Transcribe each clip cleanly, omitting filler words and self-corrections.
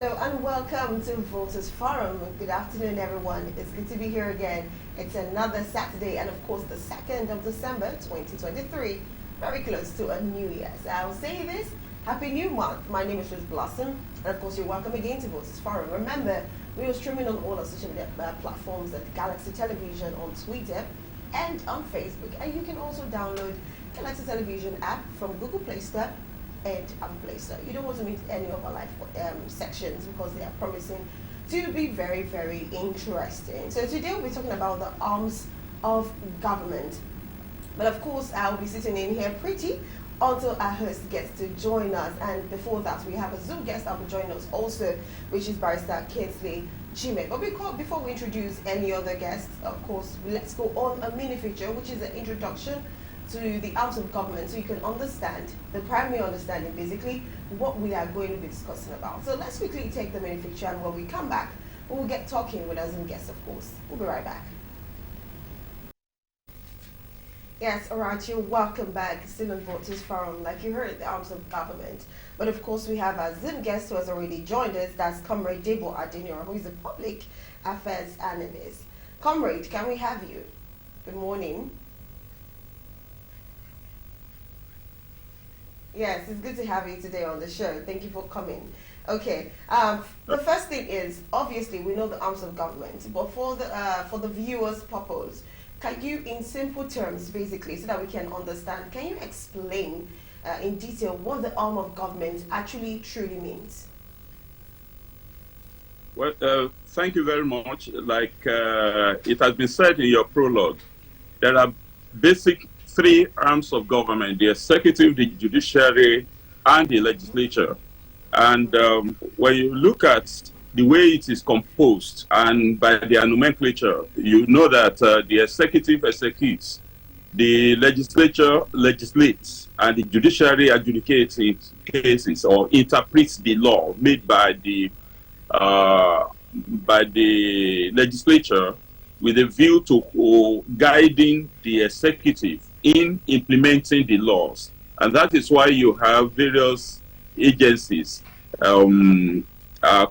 Hello and welcome to Voters Forum. Good afternoon, everyone. It's good to be here again. It's another Saturday, and of course, the 2nd of December 2023, very close to a new year. So I'll say this Happy New Month. My name is Rose Blossom, and of course, you're welcome again to Voters Forum. Remember, we are streaming on all our social media platforms at Galaxy Television on Twitter and on Facebook. And you can also download Galaxy Television app from Google Play Store and Play Store. You don't want to miss any of our live sections because they are promising to be very, very interesting. So today we'll be talking about the arms of government. But of course, I'll be sitting in here pretty until our host gets to join us. And before that, we have a Zoom guest that will join us also, which is Barrister Kingsley Chime. But before we introduce any other guests, of course, let's go on a mini feature, which is an introduction to the arms of government, so you can understand the primary understanding, basically, what we are going to be discussing about. So let's quickly take the mini feature, and when we come back, we will get talking with our Zoom guests, of course. We'll be right back. Yes, all right, you're welcome back. Still on Voters Forum, like you heard, the arms of government. But of course, we have our Zoom guest who has already joined us. That's Comrade Debo Adeniran, who is a public affairs analyst. Comrade, can we have you? Good morning. Yes, it's good to have you today on the show. Thank you for coming. Okay, the first thing is, obviously, we know the arms of government, but for the viewers' purpose, can you, in simple terms, basically, so that we can understand, can you explain in detail what the arm of government actually truly means? Well, thank you very much. Like it has been said in your prologue, there are basic three arms of government: the executive, the judiciary, and the legislature. And when you look at the way it is composed and by their nomenclature, you know that the executive executes, the legislature legislates, and the judiciary adjudicates cases or interprets the law made by the legislature with a view to guiding the executive in implementing the laws. And that is why you have various agencies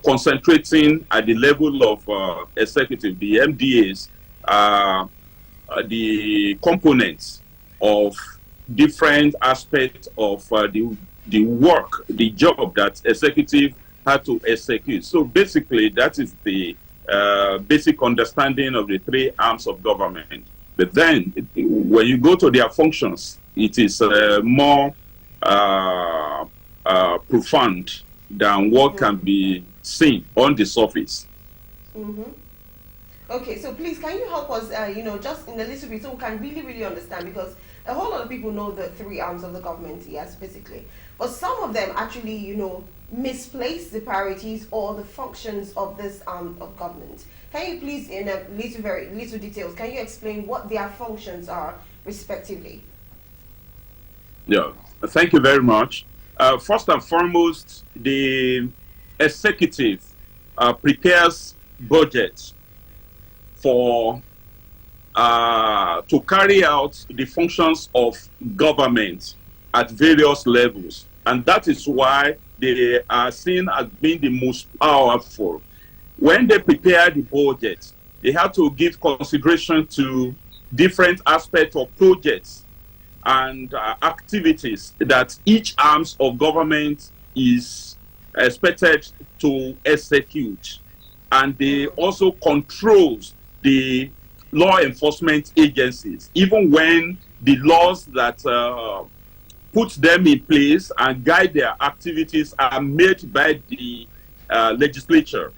concentrating at the level of executive. The MDAs are the components of different aspects of the work, the job that executive had to execute. So basically, that is the basic understanding of the three arms of government. But then, when you go to their functions, it is more profound than what can be seen on the surface. Mm-hmm. Okay, so please, can you help us, just in a little bit, so we can really, really understand, because a whole lot of people know the three arms of the government, yes, basically. But some of them actually, misplace the priorities or the functions of this arm of government. Can you please, in a very little details, can you explain what their functions are, respectively? Yeah, thank you very much. First and foremost, the executive prepares budgets for to carry out the functions of government at various levels, and that is why they are seen as being the most powerful. When they prepare the budget, they have to give consideration to different aspects of projects and activities that each arms of government is expected to execute. And they also controls the law enforcement agencies, even when the laws that put them in place and guide their activities are made by the legislature.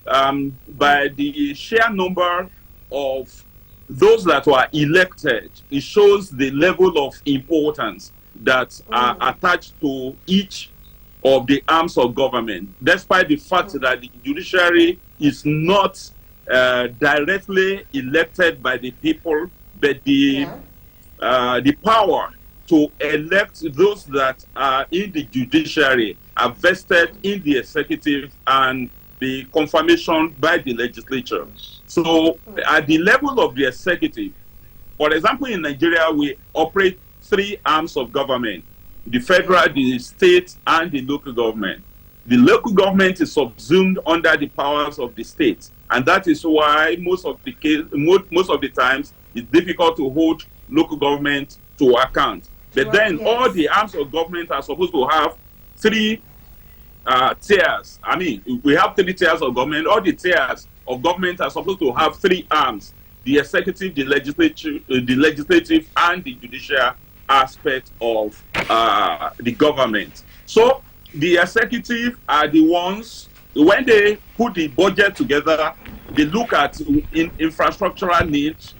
By the sheer number of those that were elected, it shows the level of importance that are attached to each of the arms of government, despite the fact that the judiciary is not directly elected by the people, but the power to elect those that are in the judiciary are vested in the executive and the confirmation by the legislature. So at the level of the executive, for example, in Nigeria, we operate three arms of government: the federal, the state, and the local government. The local government is subsumed under the powers of the state, and that is why most of the times it's difficult to hold local government to account. But then all Yes. the arms of government are supposed to have three tiers. I mean, we have three tiers of government. All the tiers of government are supposed to have three arms: the executive, the legislative, and the judicial aspect of the government. So the executive are the ones, when they put the budget together, they look at infrastructural needs,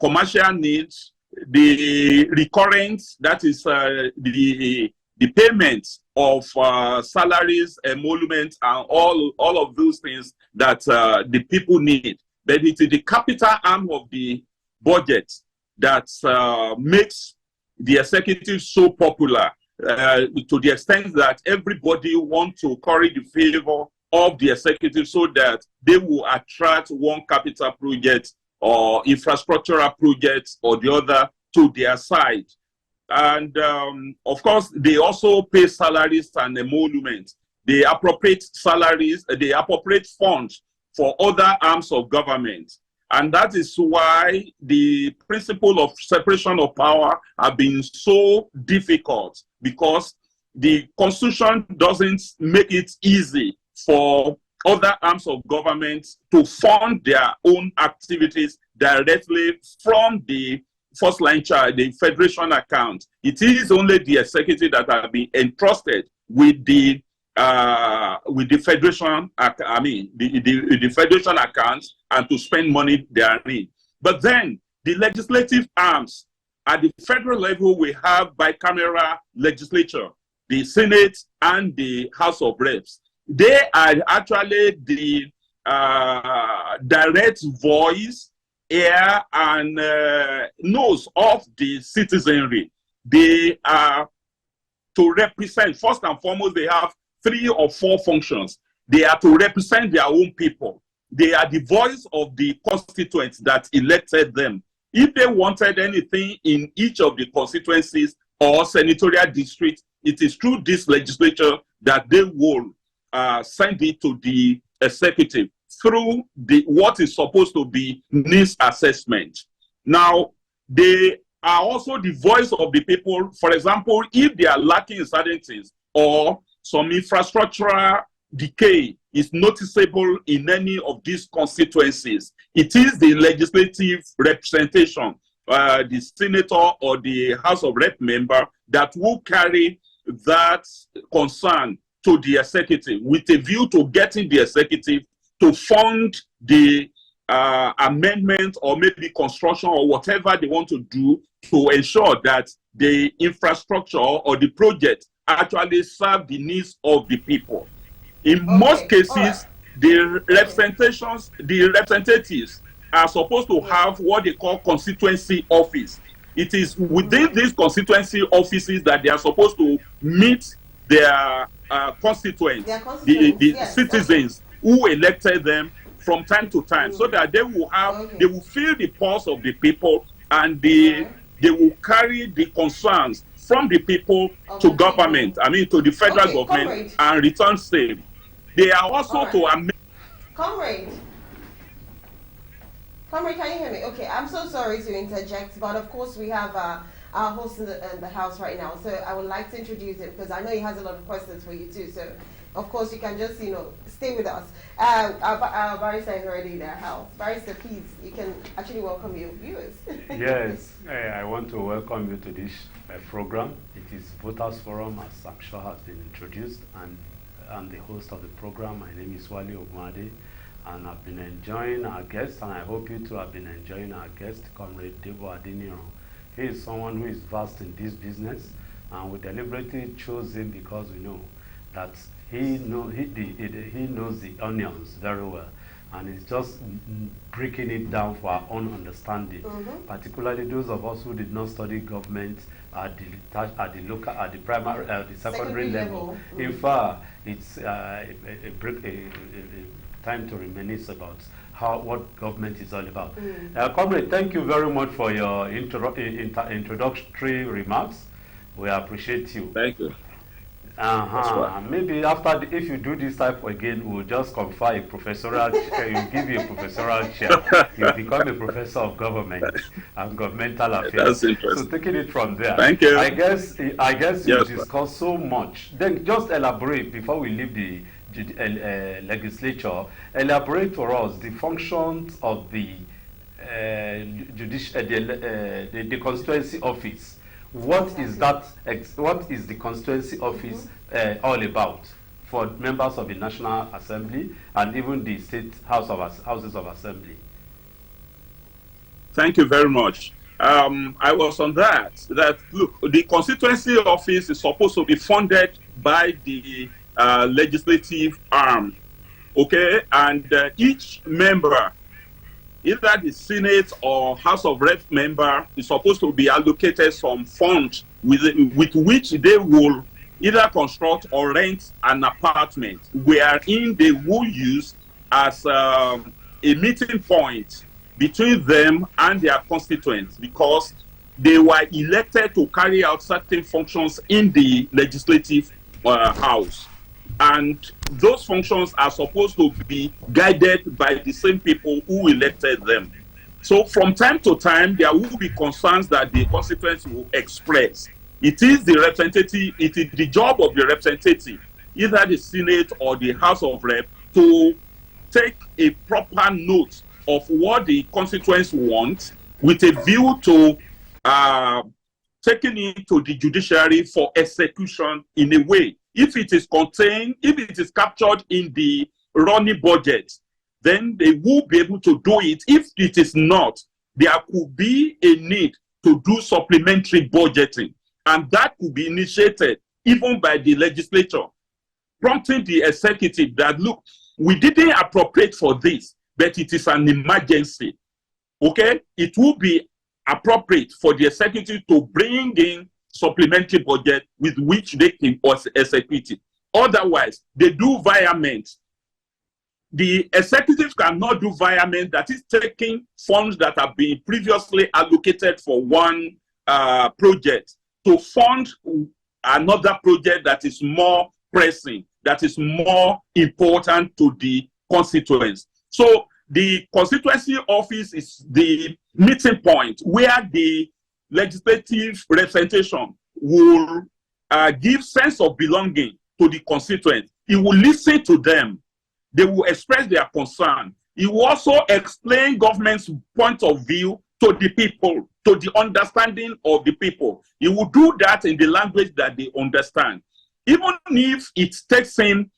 commercial needs, the recurrent, that is the payment of salaries, emoluments, and all of those things that the people need. But it is the capital arm of the budget that makes the executive so popular, to the extent that everybody wants to curry the favor of the executive so that they will attract one capital project or infrastructural project or the other to their side. And of course, they also pay salaries and emoluments. They appropriate salaries, they appropriate funds for other arms of government. And that is why the principle of separation of power have been so difficult, because the Constitution doesn't make it easy for other arms of government to fund their own activities directly from the first line charge, the federation account. It is only the executive that have been entrusted with the federation, the federation accounts, and to spend money therein. But then the legislative arms at the federal level, we have bicameral legislature, the Senate and the House of Reps. They are actually the direct voice, ear, and nose of the citizenry. They are to represent, first and foremost, they have 3 or 4 functions. They are to represent their own people. They are the voice of the constituents that elected them. If they wanted anything in each of the constituencies or senatorial districts, it is through this legislature that they will send it to the executive through what is supposed to be needs assessment. Now, they are also the voice of the people. For example, if they are lacking in certain things or some infrastructural decay is noticeable in any of these constituencies, it is the legislative representation, the senator or the House of Rep member, that will carry that concern to the executive with a view to getting the executive to fund the amendment or maybe construction or whatever they want to do to ensure that the infrastructure or the project actually serve the needs of the people. In most cases, the representatives are supposed to have what they call constituency office. It is within these constituency offices that they are supposed to meet their constituents, the citizens who elected them from time to time, so that they will have, they will feel the pulse of the people, and they will carry the concerns from the people to government, I mean to the federal government, and return same. They are also to amend. Comrade, can you hear me? Okay, I'm so sorry to interject, but of course we have our host in the house right now, so I would like to introduce him because I know he has a lot of questions for you too. So, of course, you can just stay with us. Our barrister is already in our house. Barrister, please, you can actually welcome your viewers. Yes, I want to welcome you to this program. It is Voters Forum, as I'm sure has been introduced, and I'm the host of the program. My name is Wale Ogumade, and I've been enjoying our guest, and I hope you too have been enjoying our guest, Comrade Debo Adeniran. He is someone who is versed in this business, and we deliberately chose him because we know that he knows the onions very well, and he's just breaking it down for our own understanding. Particularly those of us who did not study government at the primary, the secondary level. In fact, it's a time to reminisce about what government is all about. Comrade, thank you very much for your introductory remarks. We appreciate you. Thank you. That's right. Maybe after, if you do this type again, we'll just confer a professorial chair. You'll give you a professorial chair. You'll become a professor of government and governmental affairs. That's interesting. So taking it from there. Thank you. I guess you Yes, discussed so much. Then just elaborate before we leave the legislature. Elaborate for us the functions of the the constituency office. What is that? What is the constituency office all about for members of the National Assembly and even the state houses of assembly? Thank you very much. I was on that. That look, the constituency office is supposed to be funded by the legislative arm, okay, and each member, either the Senate or House of Rep member, is supposed to be allocated some funds with which they will either construct or rent an apartment, wherein they will use as a meeting point between them and their constituents, because they were elected to carry out certain functions in the legislative house. And those functions are supposed to be guided by the same people who elected them. So from time to time, there will be concerns that the constituents will express. It is the representative, it is the job of the representative, either the Senate or the House of Rep, to take a proper note of what the constituents want with a view to taking it to the judiciary for execution in a way. If it is contained, if it is captured in the running budget, then they will be able to do it. If it is not, there could be a need to do supplementary budgeting. And that could be initiated even by the legislature, prompting the executive that, look, we didn't appropriate for this, but it is an emergency. Okay? It will be appropriate for the executive to bring in supplementary budget with which they can execute it. Otherwise, they do virement. The executive cannot do virement, that is taking funds that have been previously allocated for one project to fund another project that is more pressing, that is more important to the constituents. So the constituency office is the meeting point where the legislative representation will give sense of belonging to the constituents. It will listen to them. They will express their concern. It will also explain government's point of view to the people, to the understanding of the people. It will do that in the language that they understand. Even if it takes in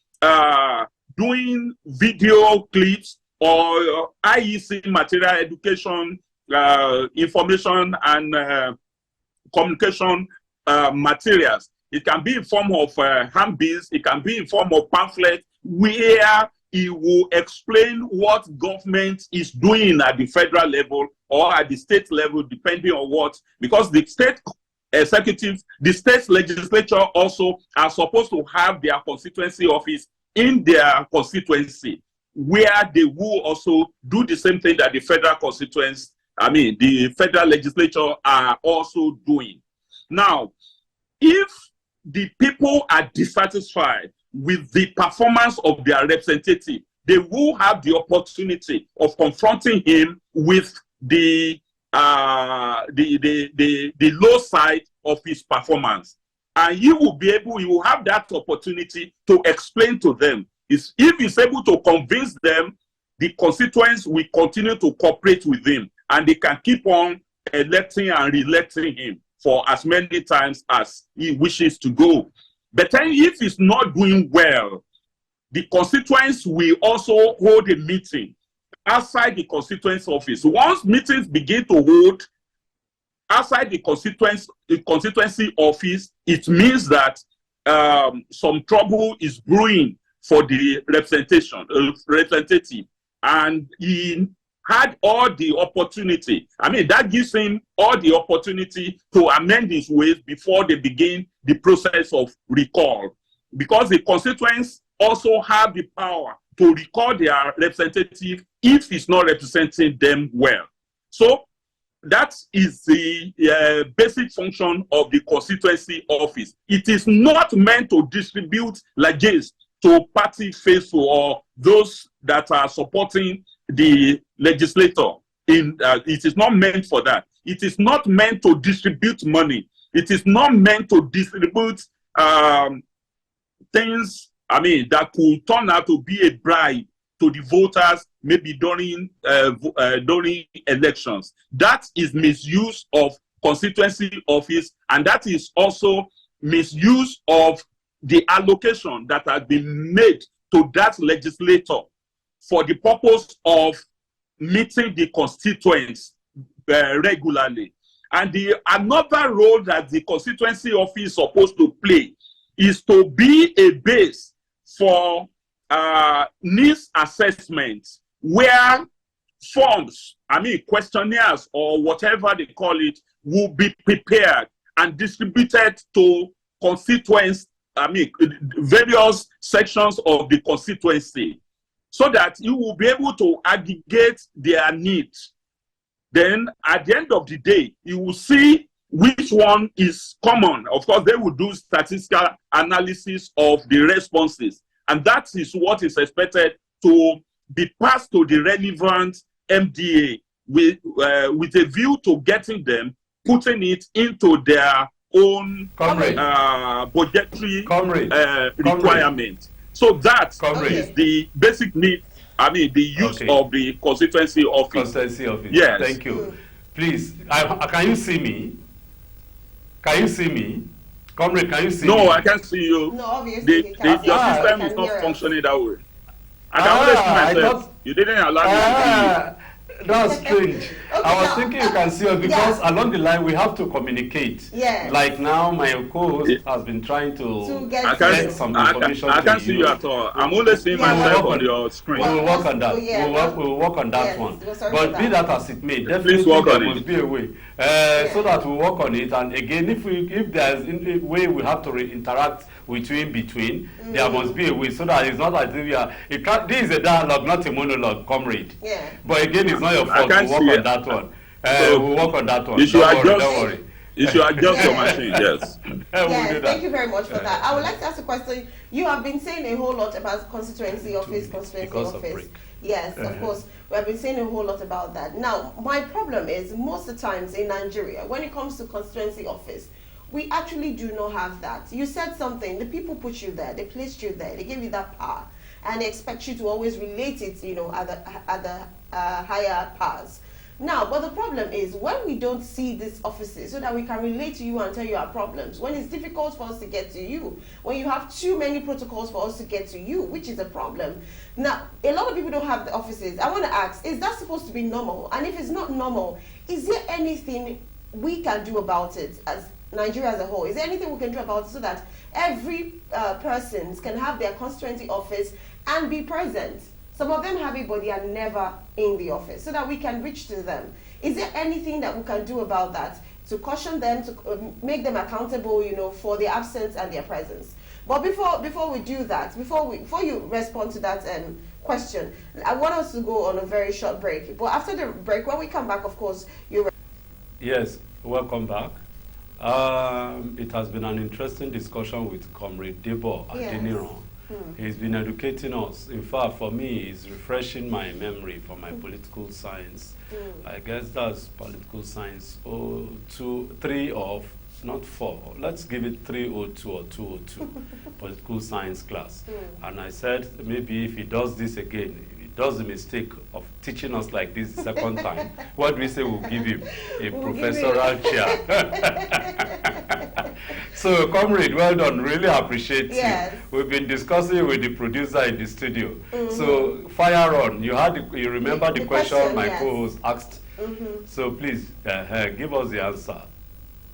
doing video clips or IEC material education, information and communication materials. It can be in form of handbills, it can be in form of pamphlets, where it will explain what government is doing at the federal level or at the state level, depending on what, because the state executive, the state legislature also are supposed to have their constituency office in their constituency, where they will also do the same thing that the federal constituents, the federal legislature are also doing. Now, if the people are dissatisfied with the performance of their representative, they will have the opportunity of confronting him with the low side of his performance. And he will have that opportunity to explain to them. If he's able to convince them, the constituents will continue to cooperate with him, and they can keep on electing and re-electing him for as many times as he wishes to go. But then if he's not doing well, the constituents will also hold a meeting outside the constituency office. Once meetings begin to hold outside the constituency office, it means that some trouble is brewing for the representative, and he had all the opportunity. That gives him all the opportunity to amend his ways before they begin the process of recall, because the constituents also have the power to recall their representative if he's not representing them well. So That is the basic function of the constituency office. It is not meant to distribute legates to party faithful or those that are supporting the legislator. It is not meant for that. It is not meant to distribute money. It is not meant to distribute things, that could turn out to be a bribe to the voters, maybe during elections. That is misuse of constituency office, and that is also misuse of the allocation that has been made to that legislator for the purpose of meeting the constituents regularly. And another role that the constituency office is supposed to play is to be a base for needs assessment, where forms, questionnaires or whatever they call it, will be prepared and distributed to constituents, various sections of the constituency, so that you will be able to aggregate their needs. Then at the end of the day, you will see which one is common. Of course, they will do statistical analysis of the responses, and that is what is expected to be passed to the relevant MDA with a view to getting them, putting it into their own budgetary requirement. So that is the basic need, the use of the constituency office. Constituency office. Yes. Thank you. Please, can you see me? Can you see me? Comrade, can you see me? No, I can't see you. No, obviously. Your system is not functioning that way. I can only see myself. You didn't allow me to see you. That's strange. I was thinking you can see us because along the line we have to communicate. Yes. Like now, my co-host has been trying to get some information. I can't see you at all. I'm only seeing myself on your screen. We'll work on that. We'll work on that one. But be that as it may, definitely there must be a way so that we'll work on it. And again, if there's a way we have to interact between, there must be a way so that it's not as if this is a dialogue, not a monologue, comrade. Yeah. But again, it's not your fault. We'll work on that one. We'll work on that one. Don't worry. You should adjust your machine, yes. Yes, thank you very much for that. I would like to ask a question. You have been saying a whole lot about constituency office. Yes, of course. We have been saying a whole lot about that. Now, my problem is most of the times in Nigeria, when it comes to constituency office, we actually do not have that. You said something, the people put you there, they placed you there, they gave you that power, and they expect you to always relate it, at the higher powers. Now, but the problem is when we don't see these offices so that we can relate to you and tell you our problems, when it's difficult for us to get to you, when you have too many protocols for us to get to you, which is a problem. Now, a lot of people don't have the offices. I want to ask, is that supposed to be normal? And if it's not normal, is there anything we can do about it as Nigeria as a whole? Is there anything we can do about it so that every person can have their constituency office and be present? Some of them have it, but they are never in the office, so that we can reach to them. Is there anything that we can do about that to caution them, to make them accountable, for their absence and their presence? But before we do that, before you respond to that question, I want us to go on a very short break. But after the break, when we come back, of course, you. Yes, welcome back. It has been an interesting discussion with Comrade Debo Adeniran. He's been educating us. In fact, for me, he's refreshing my memory for my political science. I guess that's political science 3 of, not 4. Let's give it 302 or 202, political science class. And I said, maybe if he does this again, if he does the mistake of teaching us like this the second time, what do we say? We'll give him a professorial chair. So, comrade, well done. Really appreciate you. We've been discussing with the producer in the studio. So, fire on. You remember the question my co-host asked. So, please give us the answer.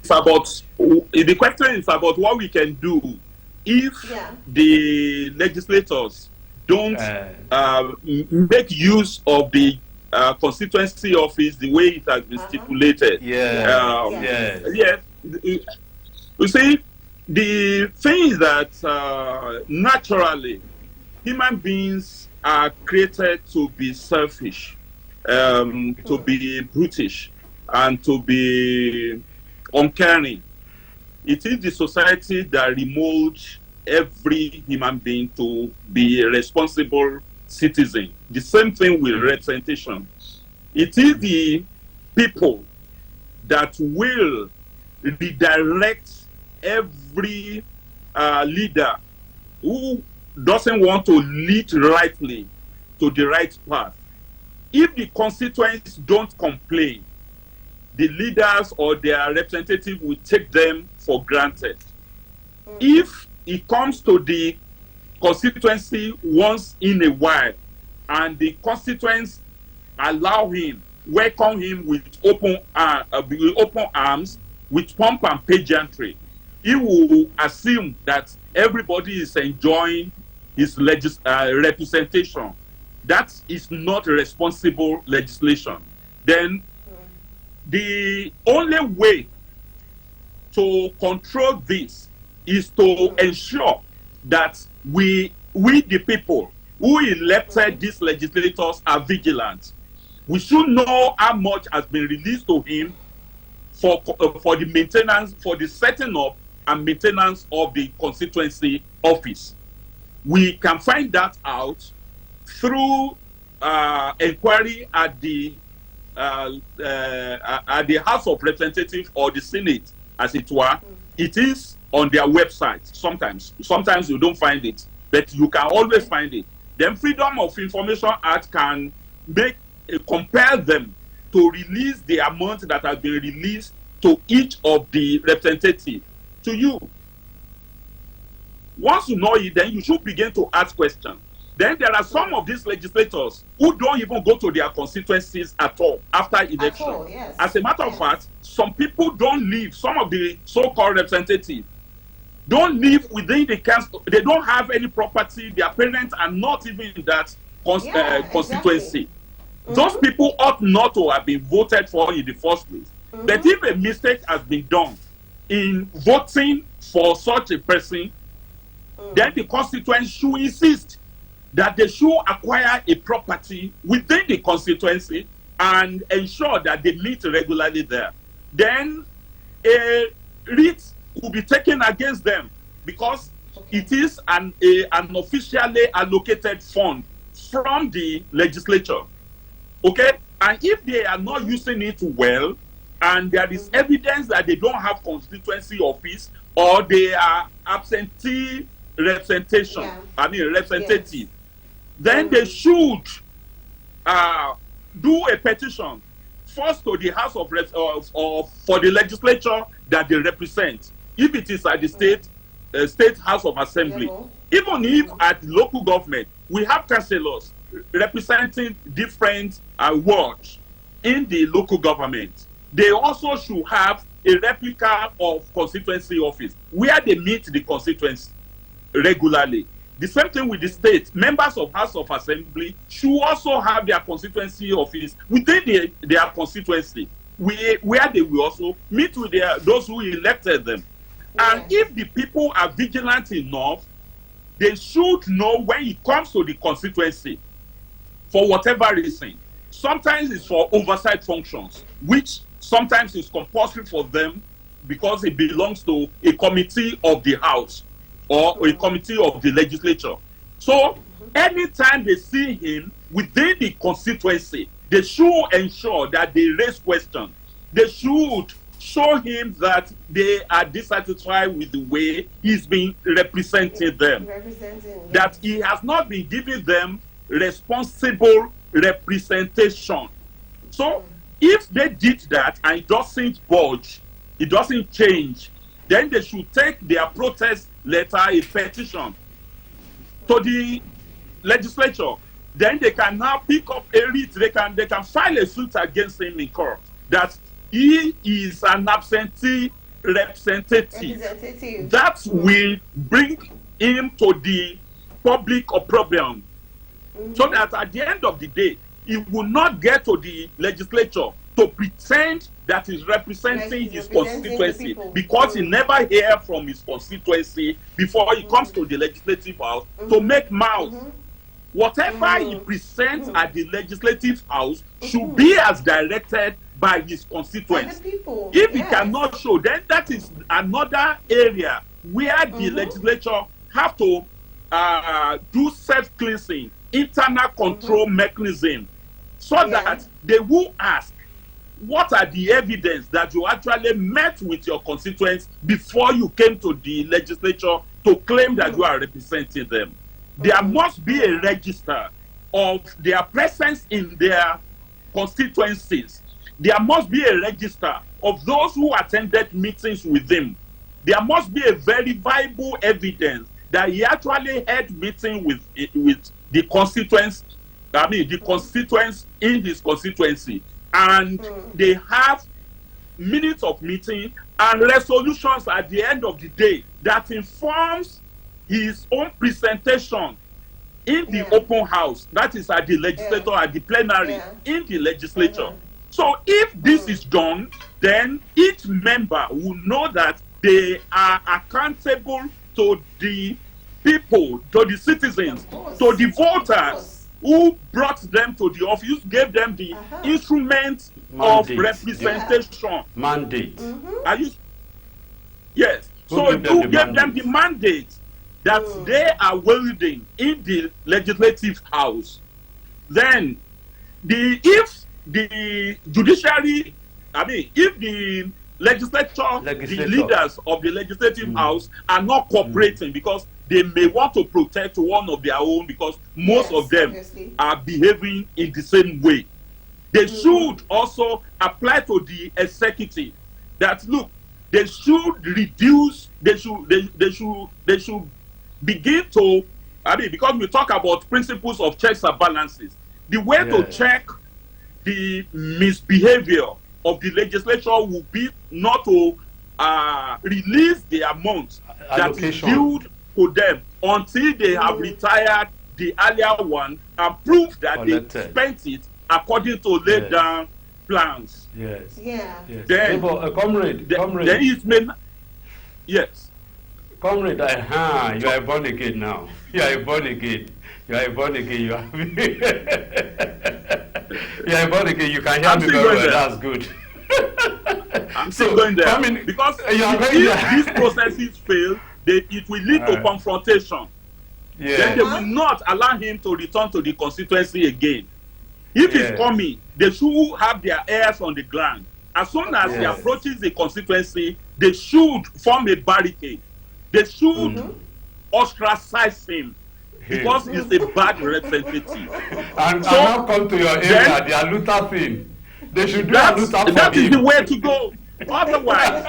The question is about what we can do if the legislators don't make use of the constituency office the way it has been stipulated. You see, the thing is that naturally human beings are created to be selfish, to be brutish. and to be uncaring. It is the society that removes every human being to be a responsible citizen. The same thing with representation. It is the people that will redirect every leader who doesn't want to lead rightly to the right path. If the constituents don't complain, the leaders or their representative will take them for granted. If it comes to the constituency once in a while and the constituents allow him, welcome him with open arms, with pomp and pageantry, he will assume that everybody is enjoying his representation. That is not responsible legislation. Then the only way to control this is to ensure that we the people who elected these legislators are vigilant. We should know how much has been released to him for the maintenance, for the setting up and maintenance of the constituency office. We can find that out through inquiry at the House of Representatives or the Senate, as it were. It is on their website. Sometimes you don't find it, but you can always find it. Then Freedom of Information Act can compel them to release the amount that has been released to each of the representatives to you. Once you know it, then you should begin to ask questions. Then there are some of these legislators who don't even go to their constituencies at all after election. Yes. As a matter of fact, some people don't live, some of the so-called representatives don't live within the council. They don't have any property. Their parents are not even in that constituency. Exactly. Those people ought not to have been voted for in the first place. But if a mistake has been done in voting for such a person, then the constituent should insist that they should acquire a property within the constituency and ensure that they meet regularly there. Then a writ will be taken against them because it is an officially allocated fund from the legislature. Okay? And if they are not using it well, and there is evidence that they don't have constituency office or they are absentee representation, representative, then they should do a petition first to the House of Reps for the legislature that they represent. If it is at the state House of Assembly, even if at local government, we have councillors representing different wards in the local government. They also should have a replica of constituency office where they meet the constituency regularly. The same thing with the state. Members of House of Assembly should also have their constituency office within their constituency, where they will also meet with those who elected them. And if the people are vigilant enough, they should know when it comes to the constituency, for whatever reason. Sometimes it's for oversight functions, which sometimes is compulsory for them because it belongs to a committee of the House or a committee of the legislature. So anytime they see him within the constituency, they should ensure that they raise questions. They should show him that they are dissatisfied with the way he's been representing them. That he has not been giving them responsible representation. So if they did that and it doesn't budge, it doesn't change, then they should take their protest letter, a petition, to the legislature. Then they can now pick up a writ. They can file a suit against him in court that he is an absentee representative. That will bring him to the public opprobrium, so that at the end of the day, he will not get to the legislature to pretend that he's representing his constituency, because he never hear from his constituency before he comes to the legislative house to make mouth. Whatever he presents at the legislative house should be as directed by his By constituents. the people. If he Yes. cannot show, then that is another area where the legislature have to do self-cleansing, internal control mechanism, so that they will ask, what are the evidence that you actually met with your constituents before you came to the legislature to claim that you are representing them? There must be a register of their presence in their constituencies. There must be a register of those who attended meetings with him. There must be a verifiable evidence that he actually had meeting with the constituents, the constituents in his constituency. And they have minutes of meeting and resolutions at the end of the day that informs his own presentation in the open house, that is at the legislature, at the plenary, in the legislature. So if this is done, then each member will know that they are accountable to the people, to the citizens, to the voters who brought them to the office, gave them the instrument of representation. Mandate. Are you? Yes. So you gave them the mandate that they are wielding in the legislative house. Then, if the judiciary, if the legislature, the leaders of the legislative house are not cooperating because they may want to protect one of their own because most of them are behaving in the same way, they should also apply to the executive that, look, they should reduce, they should begin to, because we talk about principles of checks and balances, the way to check the misbehavior of the legislature will be not to release the amount that is due to them until they have retired the earlier one and prove that they spent it according to laid down plans. Yes. Yeah. Yes. Then, comrade. Then it may yes. Comrade, you are born again now. You are born again. You are born again. You are. You are born again. You can hear me very well. That's good. I'm still going there because if these processes fail, it will lead to confrontation. Yeah. Then they will not allow him to return to the constituency again. If he's coming, they should have their ears on the ground. As soon as he approaches the constituency, they should form a barricade. They should ostracize him because he's a bad representative. And now come to your area, the Aluta thing. They should do Aluta for that him. Is the way to go. Otherwise,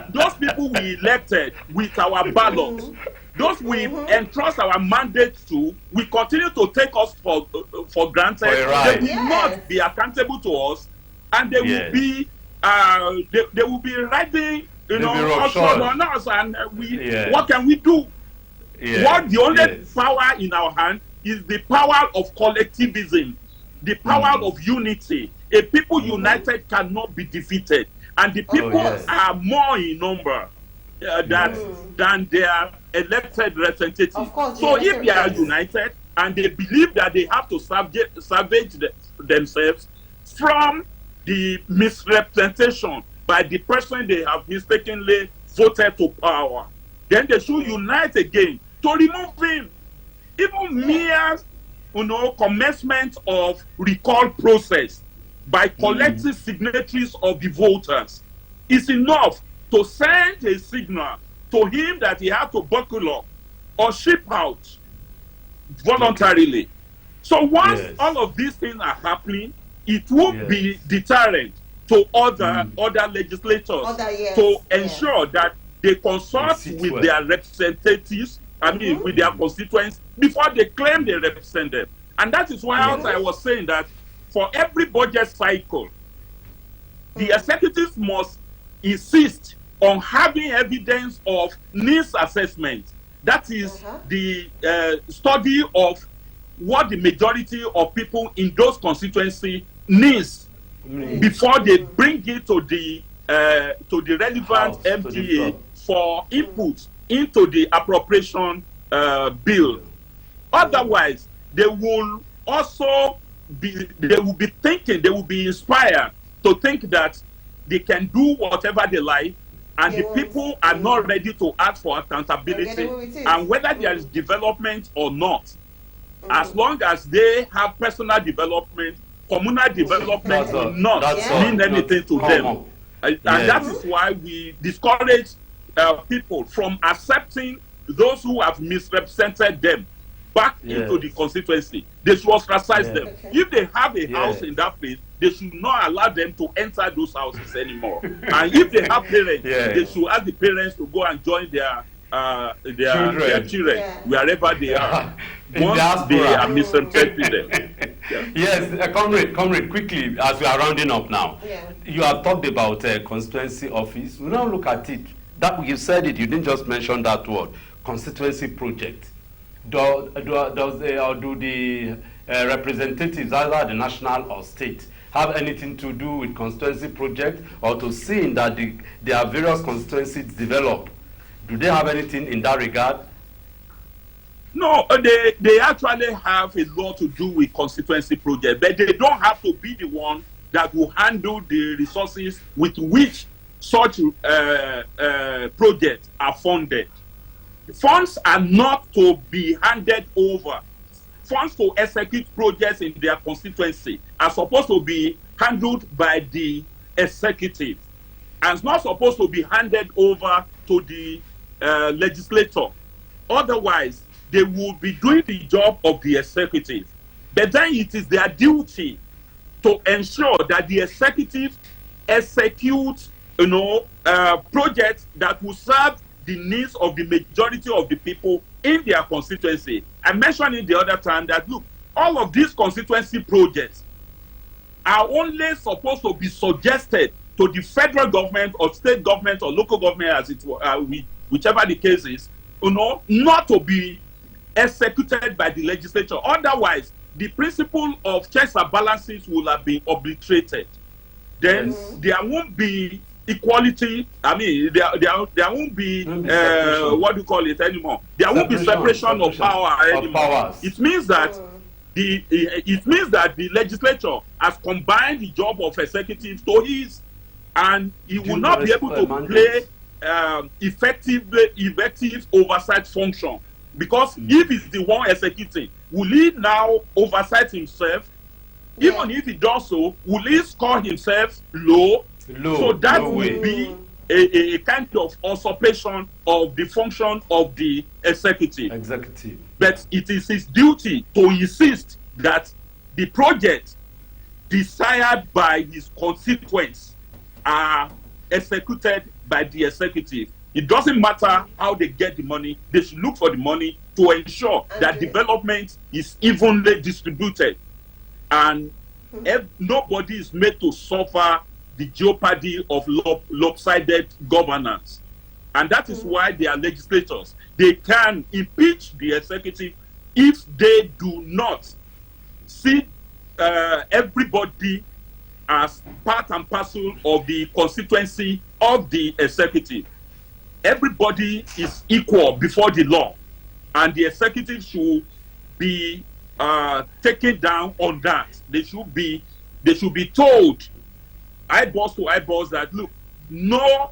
those people we elected with our ballots, those we entrust our mandate to, we continue to take us for granted. They will not be accountable to us, and they will be they will be riding, on us, and what can we do? What the only power in our hand is the power of collectivism, the power of unity. A people united cannot be defeated, and the people are more in number than their elected representatives. So if they are united and they believe that they have to salvage themselves from the misrepresentation by the person they have mistakenly voted to power, then they should unite again to remove him. Even mere commencement of recall process by collecting signatories of the voters is enough to send a signal to him that he had to buckle up or ship out voluntarily. So once all of these things are happening, it will be deterrent to other legislators to ensure that they consult with their representatives, with their constituents, before they claim they represent them. And that is why I was saying that for every budget cycle, the executives must insist on having evidence of needs assessment. That is the study of what the majority of people in those constituencies needs before they bring it to the relevant MDA for input into the appropriation bill. Otherwise, they will also thinking, they will be inspired to think that they can do whatever they like, and the people are not ready to ask for accountability, and whether there is development or not, as long as they have personal development, communal development will not mean anything to them. And that is why we discourage people from accepting those who have misrepresented them back into the constituency. They should ostracize them. If they have a house in that place, they should not allow them to enter those houses anymore. And if they have parents, they should ask the parents to go and join their children wherever they are. Once they are misrepresenting them. Yes, comrade, quickly, as we are rounding up now, you have talked about constituency office. We now look at it. That you said it. You didn't just mention that word, constituency project. Do the representatives, either the national or state, have anything to do with constituency project, or to seeing that there are various constituencies developed? Do they have anything in that regard? No, they actually have a lot to do with constituency project, but they don't have to be the one that will handle the resources with which such projects are funded. Funds are not to be handed over. Funds to execute projects in their constituency are supposed to be handled by the executive, and it's not supposed to be handed over to the legislator. Otherwise, they will be doing the job of the executive. But then it is their duty to ensure that the executive executes, projects that will serve the needs of the majority of the people in their constituency. I mentioned it the other time that, look, all of these constituency projects are only supposed to be suggested to the federal government or state government or local government, as it whichever the case is, not to be executed by the legislature. Otherwise, the principle of checks and balances will have been obliterated. Then there won't be equality. I mean, there won't be what do you call it anymore? There won't be separation of power anymore. It means that the legislature has combined the job of executive to his, and he will not be able to play effective oversight function, because if he's the one executing, will he now oversight himself? Even if he does so, will he score himself low? So that will be a kind of usurpation of the function of the executive. But it is his duty to insist that the project desired by his constituents are executed by the executive. It doesn't matter how they get the money, they should look for the money to ensure that development is evenly distributed, and nobody is made to suffer the jeopardy of lopsided governance. And that is why they are legislators. They can impeach the executive if they do not see everybody as part and parcel of the constituency of the executive. Everybody is equal before the law, and the executive should be taken down on that. They should be told, eyeballs to eyeballs, that look, no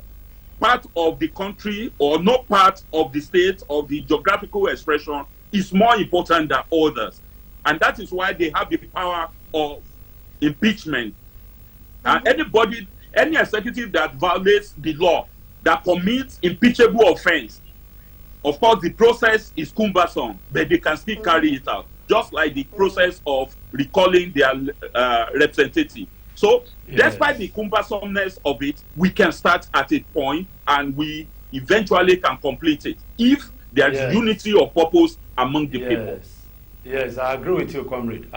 part of the country or no part of the state of the geographical expression is more important than others. And that is why they have the power of impeachment. And any executive that violates the law, that commits impeachable offense, of course the process is cumbersome, but they can still carry it out, just like the process of recalling their representative. So despite the cumbersomeness of it, we can start at a point and we eventually can complete it if there is unity of purpose among the people. Yes, I agree with you, comrade.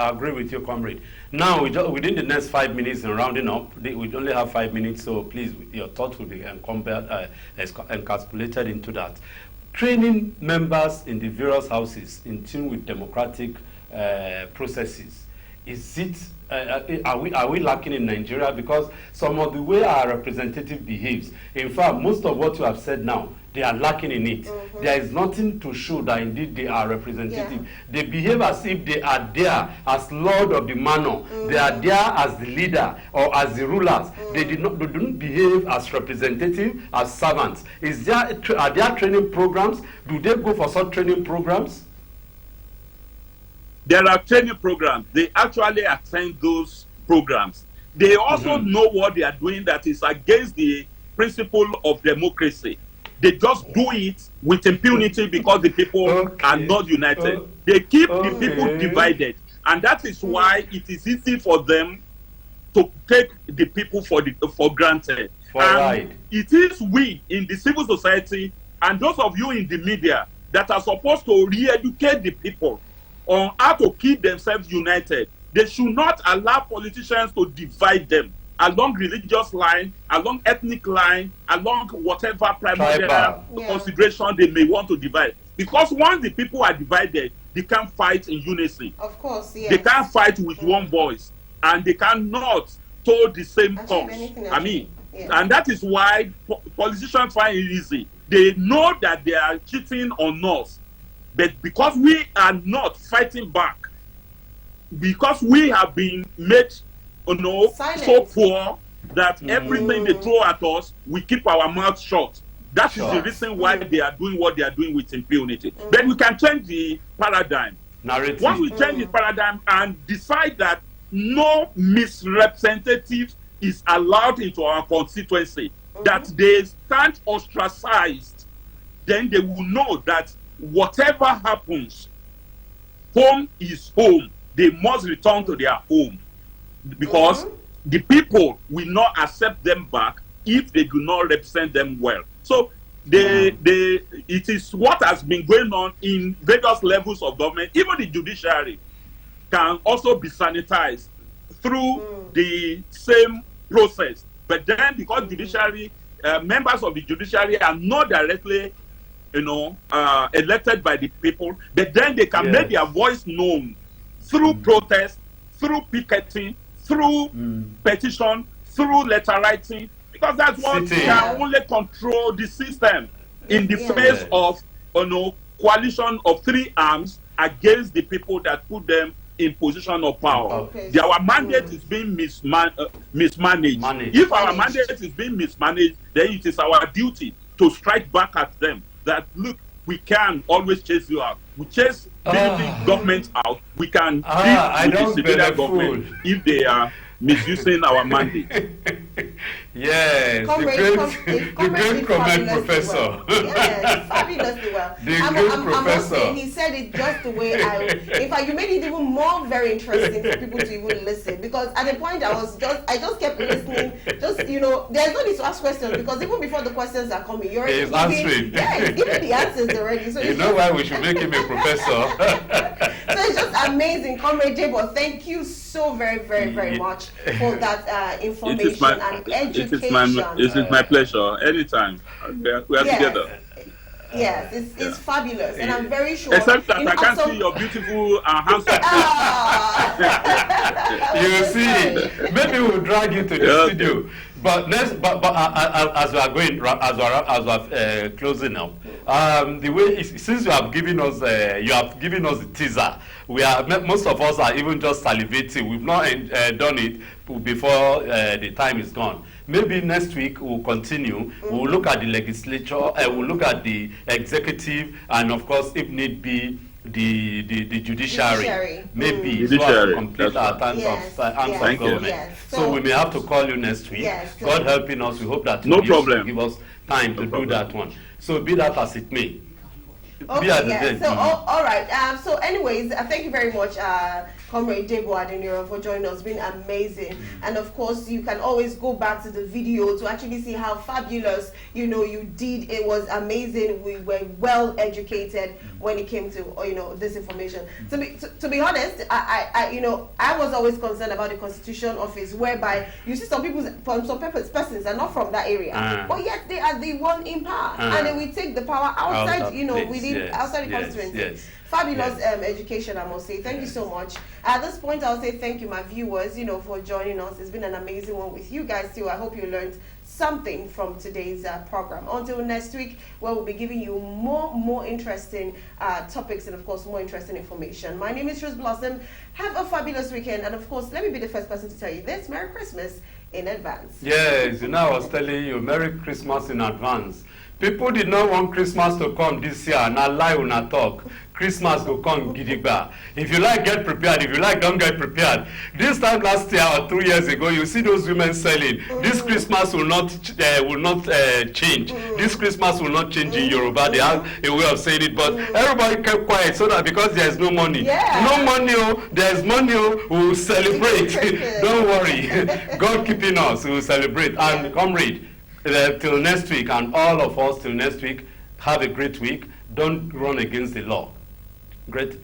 Now, within the next 5 minutes in rounding up, we only have 5 minutes, so please, your thoughts will be encapsulated into that. Training members in the various houses in tune with democratic processes is it, are we lacking in Nigeria? Because some of the way our representative behaves, in fact, most of what you have said now, they are lacking in it. There is nothing to show that indeed they are representative. They behave as if they are there as lord of the manor. They are there as the leader or as the rulers. They do not behave as representative, as servants. Are there training programs? Do they go for such training programs? There are training programs. They actually attend those programs. They also know what they are doing that is against the principle of democracy. They just do it with impunity because the people are not united. They keep the people divided. And that is why it is easy for them to take the people for granted. And it is we in the civil society and those of you in the media that are supposed to re-educate the people on how to keep themselves united. They should not allow politicians to divide them along religious line, along ethnic line, along whatever primary consideration they may want to divide. Because once the people are divided, they can't fight in unison. Of course, yes. They can't fight with one voice, and they cannot tow the same cause. I mean, and that is why politicians find it easy. They know that they are cheating on us, but because we are not fighting back, because we have been made so poor that everything they throw at us, we keep our mouth shut. That is the reason why they are doing what they are doing with impunity. But we can change the paradigm. Narrative. Once we change the paradigm and decide that no misrepresentative is allowed into our constituency, that they stand ostracized, then they will know that whatever happens, home is home. They must return to their home. Because the people will not accept them back if they do not represent them well. So it is what has been going on in various levels of government. Even the judiciary can also be sanitized through the same process. But then because judiciary, members of the judiciary are not directly elected by the people, but then they can make their voice known through protest, through picketing, through petition, through letter writing, because that's what can only control the system in the face of coalition of three arms against the people that put them in position of power. Our mandate is being mismanaged. If our mandate is being mismanaged, then it is our duty to strike back at them. That look, we can always chase you out. We chase military government out. We can deal with the civilian government if they are misusing our mandate. Yes, the great professor. Well. Yes, fabulously well. I must say, he said it just the way in fact, you made it even more very interesting for people to even listen. Because at the point I just kept listening. Just there's no need to ask questions because even before the questions are coming, you're answering. Yeah, he's giving the answers already. So you know why we should make him a professor. So it's just amazing, Comrade Debo. Thank you so very, very, very much for that information and education. It is my pleasure. Anytime. We are together. Yes, it's fabulous, and I'm very sure. Except that I can't see your beautiful handsome. You see, maybe we'll drag you to the studio. But as we are going, as we are closing up, the way since you have given us the teaser, most of us are even just salivating. We've not done it before the time is gone. Maybe next week we'll continue. We'll look at the legislature. We'll look at the executive, and of course, if need be, the judiciary. Maybe to complete our terms of government. Yes. So we may have to call you next week. Yes. God helping us, we hope that no problem. Give us time to do that one. So be that as it may. Okay, so all right. So anyways, thank you very much, Comrade Debo Adeniro, for joining us. It's been amazing. And of course, you can always go back to the video to actually see how fabulous, you did. It was amazing. We were well educated when it came to, this information. To be honest, I was always concerned about the Constitution Office, whereby you see some persons are not from that area, but yet they are the one in power, and then we take the power outside, outside the constituency. Fabulous education, I must say. Thank you so much. At this point, I'll say thank you, my viewers, for joining us. It's been an amazing one with you guys too. I hope you learned something from today's program. Until next week, where we'll be giving you more interesting topics and, of course, more interesting information. My name is Rose Blossom. Have a fabulous weekend. And, of course, let me be the first person to tell you this. Merry Christmas in advance. Yes, I was telling you, Merry Christmas in advance. People did not want Christmas to come this year, and I lie when I talk. Christmas will come gidigba. If you like, get prepared. If you like, don't get prepared. This time last year or 2 years ago, you see those women selling. This Christmas will not change. This Christmas will not change in Yoruba. They have a way of saying it, but everybody kept quiet so that because there is no money. No money, there is money, we will celebrate. Don't worry. God keeping us, we will celebrate. And comrade, till next week, and all of us till next week, have a great week. Don't run against the law. Great.